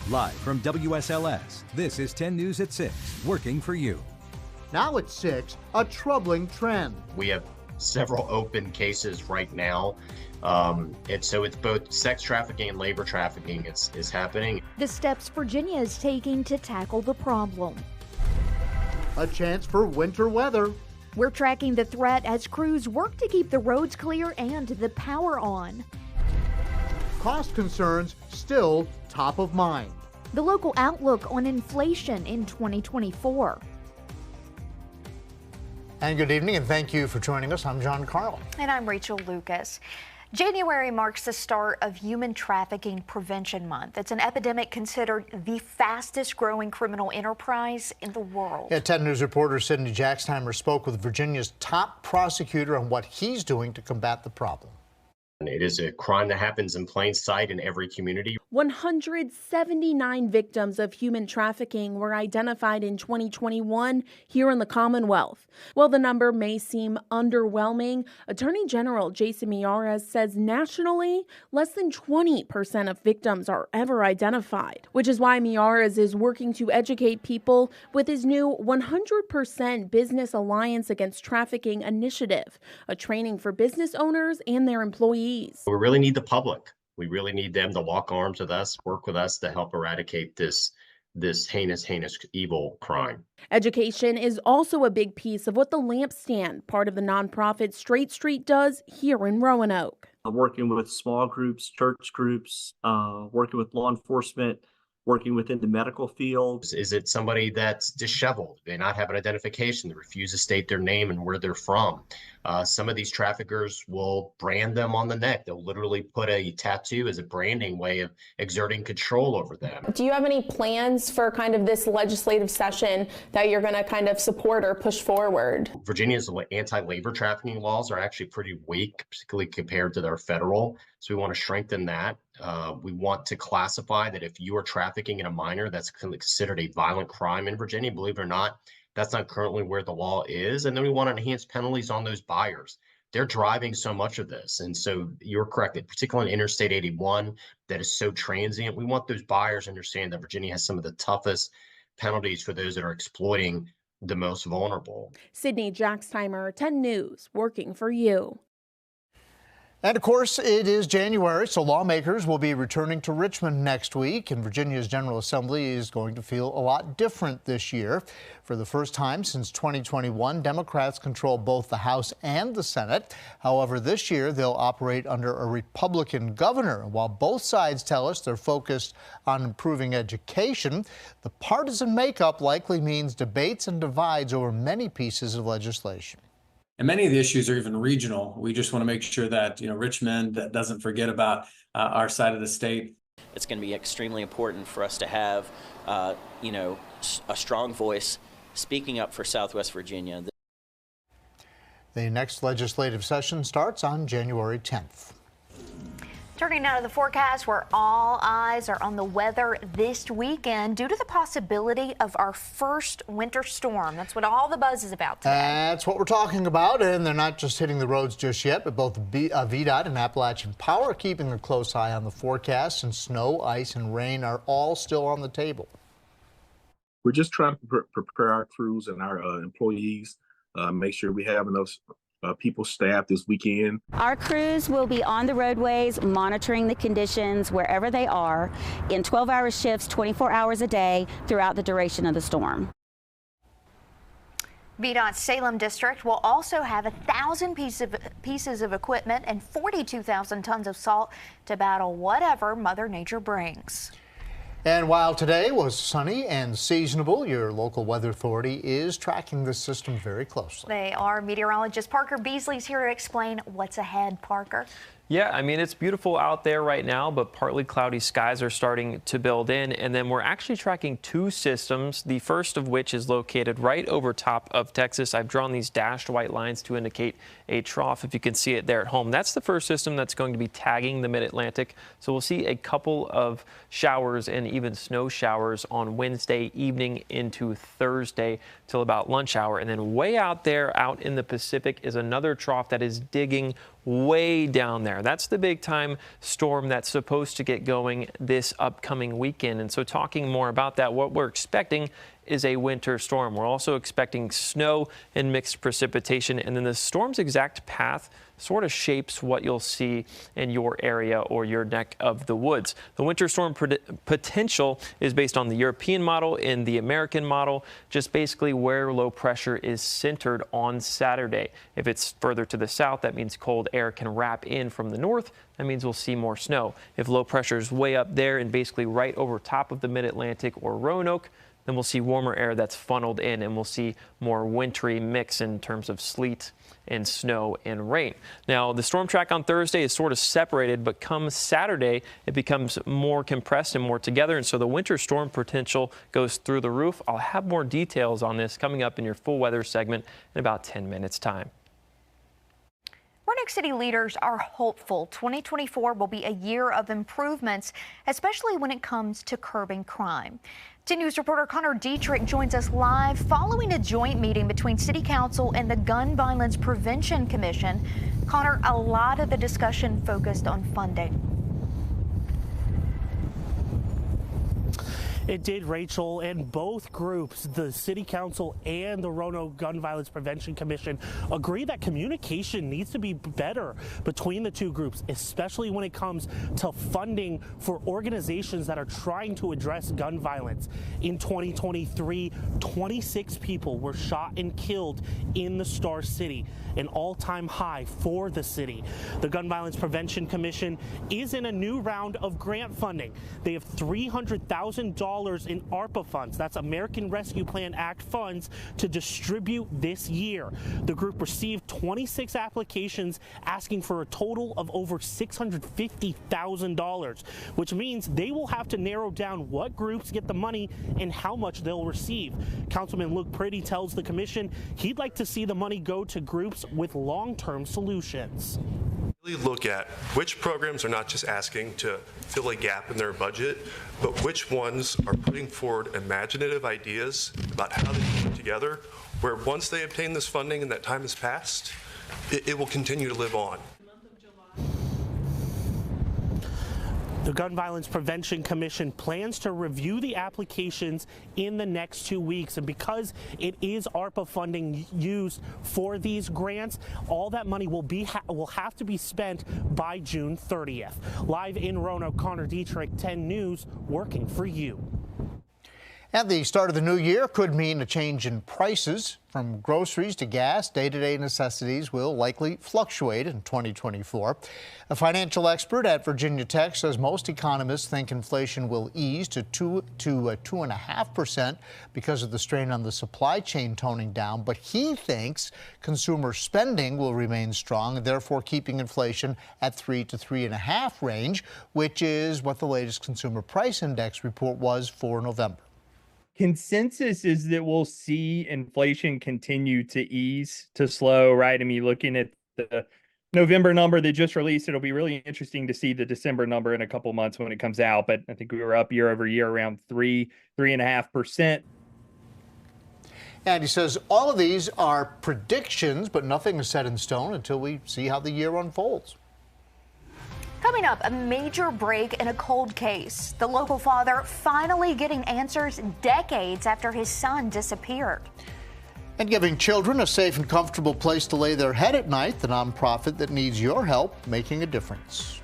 Live from WSLS, this is 10 News at 6, working for you. Now at 6, a troubling trend. We have several open cases right now. And so it's both sex trafficking and labor trafficking is happening. The steps Virginia is taking to tackle the problem. A chance for winter weather. We're tracking the threat as crews work to keep the roads clear and the power on. Cost concerns still top of mind. The local outlook on inflation in 2024. And good evening, and thank you for joining us. I'm John Carl. And I'm Rachel Lucas. January marks the start of Human Trafficking Prevention Month. It's an epidemic considered the fastest growing criminal enterprise in the world. Yeah, 10 News reporter Sydney Jacksheimer spoke with Virginia's top prosecutor on what he's doing to combat the problem. It is a crime that happens in plain sight in every community. 179 victims of human trafficking were identified in 2021 here in the Commonwealth. While the number may seem underwhelming, Attorney General Jason Miyares says nationally, less than 20% of victims are ever identified, which is why Miyares is working to educate people with his new 100% Business Alliance Against Trafficking initiative, a training for business owners and their employees. We really need the public. We really need them to lock arms with us, work with us to help eradicate this heinous evil crime. Education is also a big piece of what the Lampstand, part of the nonprofit Straight Street, does here in Roanoke. Working with small groups, church groups, working with law enforcement, working within the medical field. Is it somebody that's disheveled? They not have an identification. They refuse to state their name and where they're from. Some of these traffickers will brand them on the neck. They'll literally put a tattoo as a branding way of exerting control over them. Do you have any plans for kind of this legislative session that you're going to kind of support or push forward? Virginia's anti-labor trafficking laws are actually pretty weak, particularly compared to their federal. So we want to strengthen that. We want to classify that if you are trafficking in a minor, that's considered a violent crime in Virginia. Believe it or not, that's not currently where the law is. And then we want to enhance penalties on those buyers. They're driving so much of this. And so you're correct, particularly in Interstate 81, that is so transient. We want those buyers to understand that Virginia has some of the toughest penalties for those that are exploiting the most vulnerable. Sydney Jacksheimer, 10 News, working for you. And of course, it is January, so lawmakers will be returning to Richmond next week, and Virginia's General Assembly is going to feel a lot different this year. For the first time since 2021, Democrats control both the House and the Senate. However, this year they'll operate under a Republican governor. While both sides tell us they're focused on improving education, the partisan makeup likely means debates and divides over many pieces of legislation. And many of the issues are even regional. We just want to make sure that, Richmond doesn't forget about our side of the state. It's going to be extremely important for us to have, a strong voice speaking up for Southwest Virginia. The next legislative session starts on January 10th. Turning now to the forecast, where all eyes are on the weather this weekend due to the possibility of our first winter storm. That's what all the buzz is about today. That's what we're talking about, and they're not just hitting the roads just yet, but both VDOT and Appalachian Power are keeping a close eye on the forecast, and snow, ice, and rain are all still on the table. We're just trying to prepare our crews and our employees, make sure we have enough people staffed this weekend. Our crews will be on the roadways monitoring the conditions wherever they are in 12-hour shifts, 24 hours a day throughout the duration of the storm. VDOT's Salem district will also have 1,000 pieces of equipment and 42,000 tons of salt to battle whatever Mother Nature brings. And while today was sunny and seasonable, your local weather authority is tracking the system very closely. They are. Meteorologist Parker Beasley's here to explain what's ahead. Parker. Yeah, I mean, it's beautiful out there right now, but partly cloudy skies are starting to build in. And then we're actually tracking two systems, the first of which is located right over top of Texas. I've drawn these dashed white lines to indicate a trough, if you can see it there at home. That's the first system that's going to be tagging the mid-Atlantic. So we'll see a couple of showers and even snow showers on Wednesday evening into Thursday till about lunch hour. And then way out there, out in the Pacific, is another trough that is digging way down there. That's the big time storm that's supposed to get going this upcoming weekend. And so talking more about that, what we're expecting is a winter storm. We're also expecting snow and mixed precipitation, and then the storm's exact path sort of shapes what you'll see in your area or your neck of the woods. The winter storm potential is based on the European model and the American model, just basically where low pressure is centered on Saturday. If it's further to the south, that means cold air can wrap in from the north. That means we'll see more snow. If low pressure is way up there and basically right over top of the mid-Atlantic or Roanoke, then we'll see warmer air that's funneled in, and we'll see more wintry mix in terms of sleet and snow and rain. Now, the storm track on Thursday is sort of separated, but come Saturday, it becomes more compressed and more together, and so the winter storm potential goes through the roof. I'll have more details on this coming up in your full weather segment in about 10 minutes' time. Roanoke City leaders are hopeful 2024 will be a year of improvements, especially when it comes to curbing crime. 10 News reporter Connor Dietrich joins us live following a joint meeting between City Council and the Gun Violence Prevention Commission. Connor, a lot of the discussion focused on funding. It did, Rachel, and both groups, the City Council and the Roanoke Gun Violence Prevention Commission, agree that communication needs to be better between the two groups, especially when it comes to funding for organizations that are trying to address gun violence. In 2023, 26 people were shot and killed in the Star City, an all-time high for the city. The Gun Violence Prevention Commission is in a new round of grant funding. They have $300,000 in ARPA funds, that's American Rescue Plan Act funds, to distribute this year. The group received 26 applications asking for a total of over $650,000, which means they will have to narrow down what groups get the money and how much they'll receive. Councilman Luke Priddy tells the commission he'd like to see the money go to groups with long-term solutions. Really look at which programs are not just asking to fill a gap in their budget, but which ones are putting forward imaginative ideas about how they can work together, where once they obtain this funding and that time has passed, it will continue to live on. The Gun Violence Prevention Commission plans to review the applications in the next 2 weeks, and because it is ARPA funding used for these grants, all that money will have to be spent by June 30th. Live in Roanoke, Connor Dietrich, 10 News, working for you. And the start of the new year could mean a change in prices. From groceries to gas, day-to-day necessities will likely fluctuate in 2024. A financial expert at Virginia Tech says most economists think inflation will ease to 2.5% because of the strain on the supply chain toning down. But he thinks consumer spending will remain strong, and therefore keeping inflation at 3 to 3.5 range, which is what the latest Consumer Price Index report was for November. Consensus is that we'll see inflation continue to ease, to slow, right? I mean, looking at the November number they just released, it'll be really interesting to see the December number in a couple months when it comes out. But I think we were up year over year around 3.5%. And he says all of these are predictions, but nothing is set in stone until we see how the year unfolds. Coming up, a major break in a cold case. The local father finally getting answers decades after his son disappeared. And giving children a safe and comfortable place to lay their head at night, the nonprofit that needs your help making a difference.